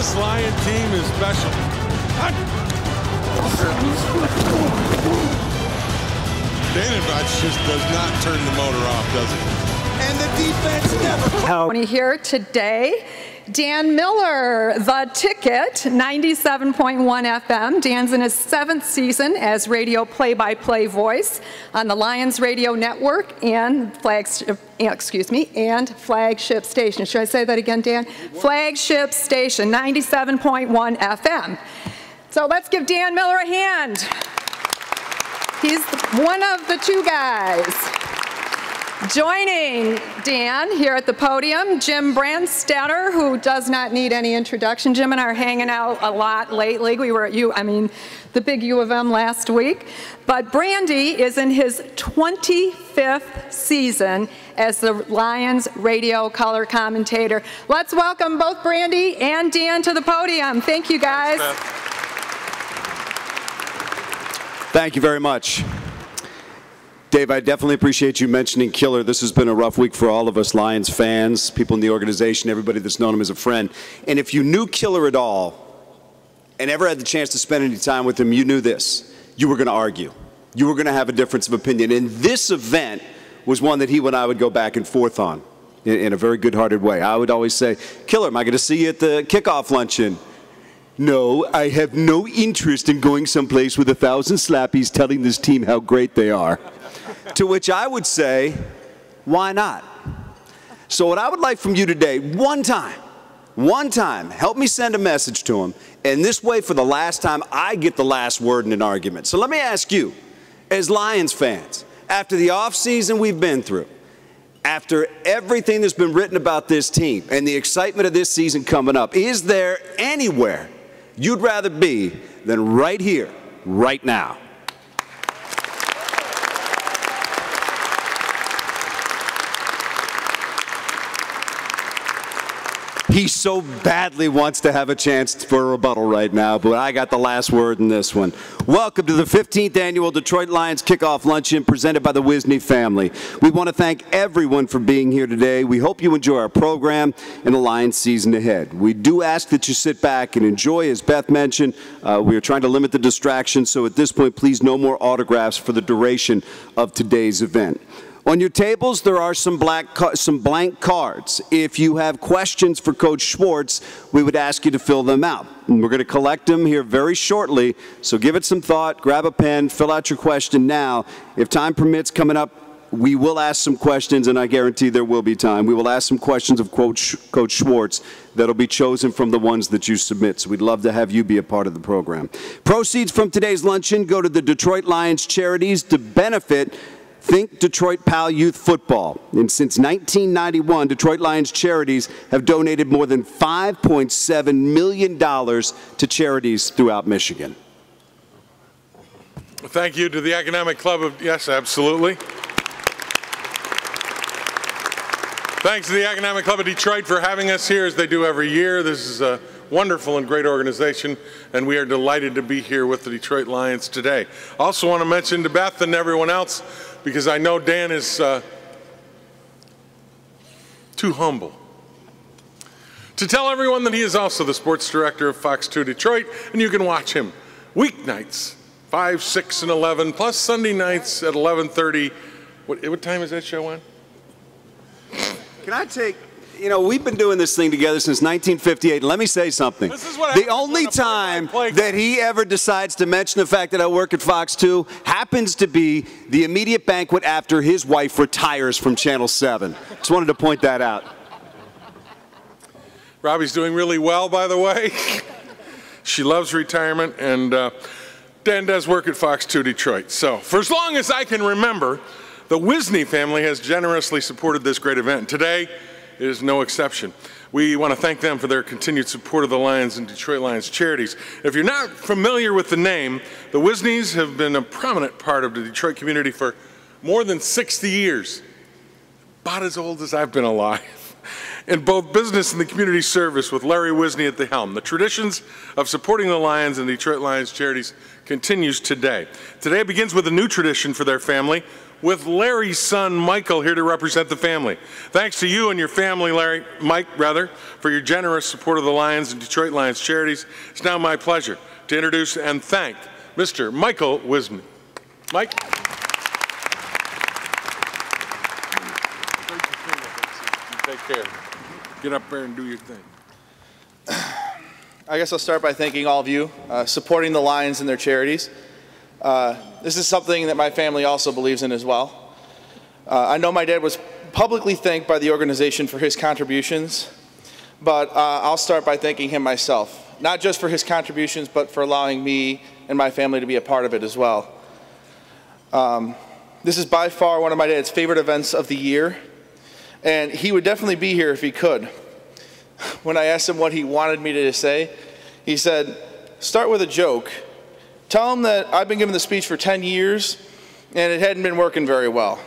This Lion team is special. Danovic just does not turn the motor off, does it? And the defense never. Here today, Dan Miller, The Ticket, 97.1 FM. Dan's in his 7th season as radio play-by-play voice on the Lions Radio Network and flagship station. Should I say that again, Dan? Flagship station, 97.1 FM. So let's give Dan Miller a hand. He's one of the 2 guys. Joining Dan here at the podium, Jim Brandstatter, who does not need any introduction. Jim and I are hanging out a lot lately. We were at the big U of M last week. But Brandy is in his 25th season as the Lions radio color commentator. Let's welcome both Brandy and Dan to the podium. Thank you, guys. Thank you very much. Dave, I definitely appreciate you mentioning Killer. This has been a rough week for all of us Lions fans, people in the organization, everybody that's known him as a friend. And if you knew Killer at all and ever had the chance to spend any time with him, you knew this. You were going to argue. You were going to have a difference of opinion. And this event was one that he and I would go back and forth on in a very good-hearted way. I would always say, Killer, am I going to see you at the Kickoff Luncheon? No, I have no interest in going someplace with 1,000 slappies telling this team how great they are. To which I would say, why not? So what I would like from you today, one time, help me send a message to him, and this way for the last time, I get the last word in an argument. So let me ask you, as Lions fans, after the offseason we've been through, after everything that's been written about this team and the excitement of this season coming up, is there anywhere you'd rather be than right here, right now? He so badly wants to have a chance for a rebuttal right now, but I got the last word in this one. Welcome to the 15th Annual Detroit Lions Kickoff Luncheon presented by the Wisne family. We want to thank everyone for being here today. We hope you enjoy our program and the Lions season ahead. We do ask that you sit back and enjoy. As Beth mentioned, we are trying to limit the distractions, so at this point, please no more autographs for the duration of today's event. On your tables, there are some blank cards. If you have questions for Coach Schwartz, we would ask you to fill them out. And we're going to collect them here very shortly, so give it some thought, grab a pen, fill out your question now. If time permits, coming up, we will ask some questions, and I guarantee there will be time. We will ask some questions of Coach Schwartz that will be chosen from the ones that you submit, so we'd love to have you be a part of the program. Proceeds from today's luncheon go to the Detroit Lions charities to benefit Think Detroit Pal Youth Football. And since 1991, Detroit Lions charities have donated more than $5.7 million to charities throughout Michigan. Thank you to the Economic Club of, yes, absolutely. Thanks to the Economic Club of Detroit for having us here as they do every year. This is a wonderful and great organization, and we are delighted to be here with the Detroit Lions today. I also want to mention to Beth and everyone else, because I know Dan is too humble, to tell everyone that he is also the sports director of Fox 2 Detroit, and you can watch him weeknights, 5, 6, and 11, plus Sunday nights at 11:30. What time is that show on? Can I take, you know, we've been doing this thing together since 1958, and let me say something. The only time that he ever decides to mention the fact that I work at Fox 2 happens to be the immediate banquet after his wife retires from Channel 7. Just wanted to point that out. Robbie's doing really well, by the way. She loves retirement, and Dan does work at Fox 2 Detroit. So for as long as I can remember, the Wisne family has generously supported this great event. Today is no exception. We want to thank them for their continued support of the Lions and Detroit Lions charities. If you're not familiar with the name, the Wisnes have been a prominent part of the Detroit community for more than 60 years, about as old as I've been alive, in both business and the community service with Larry Wisne at the helm. The traditions of supporting the Lions and Detroit Lions charities continues today. Today begins with a new tradition for their family, with Larry's son, Michael, here to represent the family. Thanks to you and your family, Mike, for your generous support of the Lions and Detroit Lions charities. It's now my pleasure to introduce and thank Mr. Michael Wisne. Mike. Take care. Get up there and do your thing. I guess I'll start by thanking all of you supporting the Lions and their charities. This is something that my family also believes in as well. I know my dad was publicly thanked by the organization for his contributions, but I'll start by thanking him myself, not just for his contributions, but for allowing me and my family to be a part of it as well. This is by far one of my dad's favorite events of the year, and he would definitely be here if he could. When I asked him what he wanted me to say, he said, "Start with a joke. Tell him that I've been giving the speech for 10 years and it hadn't been working very well."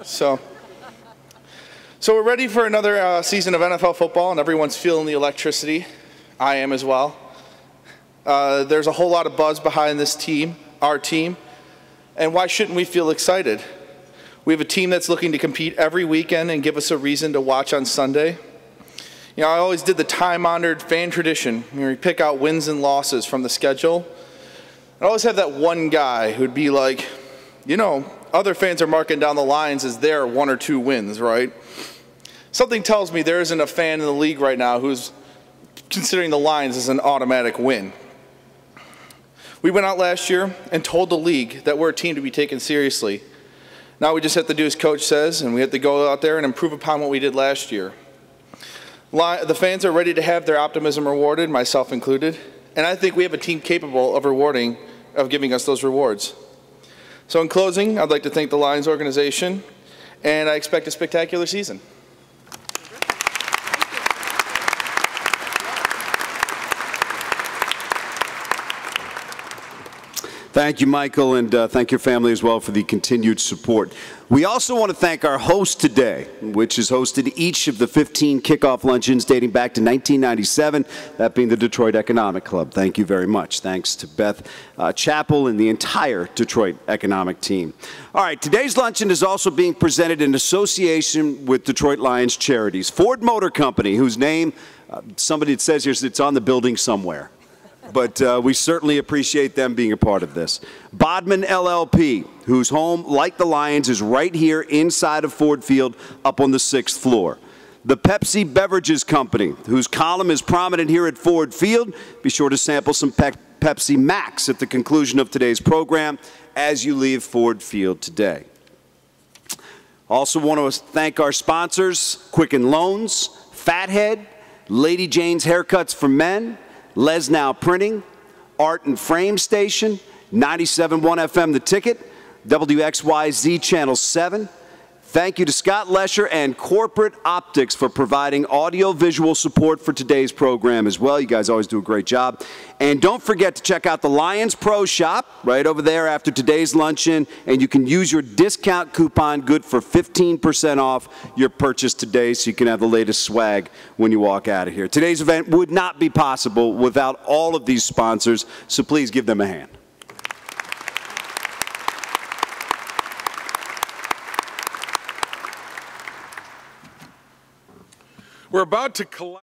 So we're ready for another season of NFL football, and everyone's feeling the electricity. I am as well. There's a whole lot of buzz behind this team, our team, and why shouldn't we feel excited? We have a team that's looking to compete every weekend and give us a reason to watch on Sunday. You know, I always did the time-honored fan tradition where we pick out wins and losses from the schedule. I always have that one guy who'd be like, you know, other fans are marking down the Lions as their 1 or 2 wins, right? Something tells me there isn't a fan in the league right now who's considering the Lions as an automatic win. We went out last year and told the league that we're a team to be taken seriously. Now we just have to do as Coach says, and we have to go out there and improve upon what we did last year. The fans are ready to have their optimism rewarded, myself included, and I think we have a team capable of giving us those rewards. So in closing, I'd like to thank the Lions organization, and I expect a spectacular season. Thank you, Michael, and thank your family as well for the continued support. We also want to thank our host today, which has hosted each of the 15 kickoff luncheons dating back to 1997, that being the Detroit Economic Club. Thank you very much. Thanks to Beth Chappell and the entire Detroit Economic team. All right, today's luncheon is also being presented in association with Detroit Lions Charities. Ford Motor Company, whose name, somebody says here, it's on the building somewhere. But we certainly appreciate them being a part of this. Bodman LLP, whose home, like the Lions, is right here inside of Ford Field up on the 6th floor. The Pepsi Beverages Company, whose column is prominent here at Ford Field. Be sure to sample some Pepsi Max at the conclusion of today's program as you leave Ford Field today. Also want to thank our sponsors, Quicken Loans, Fathead, Lady Jane's Haircuts for Men, Lesnow Printing, Art and Frame Station, 97.1 FM The Ticket, WXYZ Channel 7. Thank you to Scott Lesher and Corporate Optics for providing audio-visual support for today's program as well. You guys always do a great job. And don't forget to check out the Lions Pro Shop right over there after today's luncheon, and you can use your discount coupon good for 15% off your purchase today so you can have the latest swag when you walk out of here. Today's event would not be possible without all of these sponsors, so please give them a hand. We're about to collect